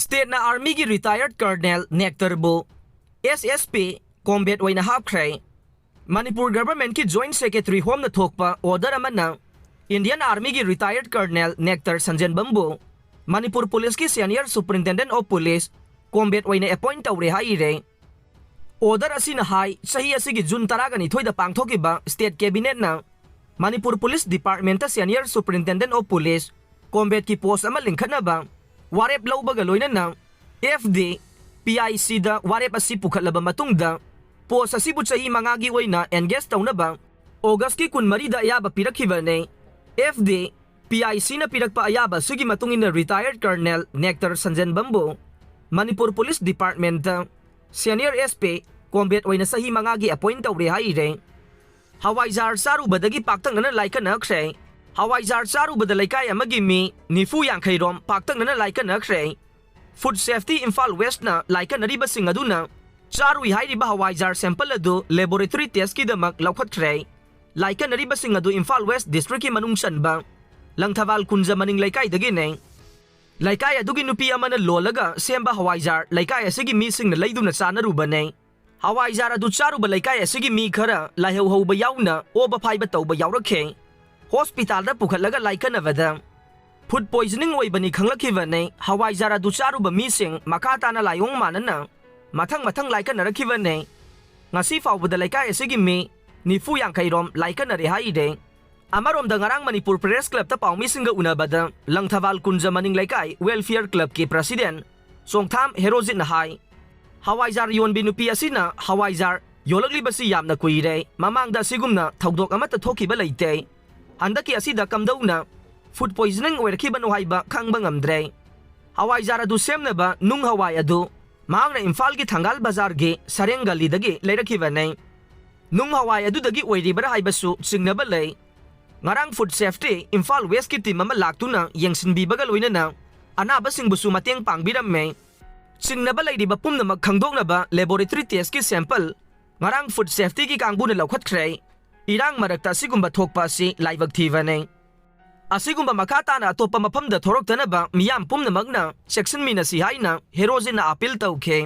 State na Army ki retired Colonel Nector bu SSP Combat Oina Hapkhre Manipur Government ki Joint Secretary Home na thokpa order aman na Indian Army ki retired Colonel Nector Sanjan Bambu Manipur Police ki Senior Superintendent of Police Combat Oina appoint tawre hai re order asina hai sahi asigi June taragani thoida pangthokiba State Cabinet na Manipur Police Department ta Senior Superintendent of Police Combat ki post ama lingkhatna ba warep lawbaga loinana FD PIC da warep asi pukhatlaba matungda post asibu chahi mangagi oina engage tawnaba August ki 13 da ayaba pirakhibane FD PIC na pirakpa ayaba sugi matungina retired Colonel Nector Sanjan Bambu Manipur Police Department da Senior SP Combat oina sahi mangagi appoint tawre hai re Hawaijar Charubadagi Paktaknana Laikannakhre Hawaijar Charubada Laikai amagi mi nifu yankairom Paktaknana Laikannakhre Food Safety Imphal West na Laikannariba sing aduna Charui hairiba Hawaijar sample adu laboratory test ki damak laukhatkre Laikannariba sing adu Imphal West District ki manungsan ba Langthawal kunja maning Laikai dagi ne Laikai adugi nupi amana lolaga semba Hawaijar Laikai asigi mi sing na laiduna chanaruba ne Hawaijar adu Charuba Laikai asigi mi khara laihauhauba yauna oba phaiba tawba yaurakhe Hospital da pukhatlaga Laikannavada Food poisoning oibani khanglakhibane Hawaijar adu Charuba mi sing makata na layong manana mathang Laikannarakibane ngasi fawbada Laikai asigi mi nifu yankairom Laikannare hai de amarom da ngarang Manipur Press Club ta pawmi singa unabada Langthawal kunja maning Laikai Welfare Club ki President Songtham Herojit na hai Hawaijar yon binupi asina Hawaijar yolagli basi yamna kuire mamangda sigumna thaudok amata thokiba leite handaki asida kamdauna food poisoning oirkhibano haiba khangba ngamdre Hawaijar adu semnaba nung hawai adu maangna Imphal ki Thangal Bazar ge Sareng Gali dagi leirakhibane nung hawai adu dagi oiribara haibasu singnaba lei ngarang food safety Imphal West ki team ama laktuna yengsinbibaga loinana anaba singbusu mateng pangbiramme singnaba leiriba pumnamak khangdoknaba laboratory test ki sample ngarang food safety ki kangbuna laukhatkre irang marakta asigumba thokpa si laibak thibane asigumba makata na atopa mafamda thoroktanaba miyam pumnamakna section mina si haina herojina appeal tawkhe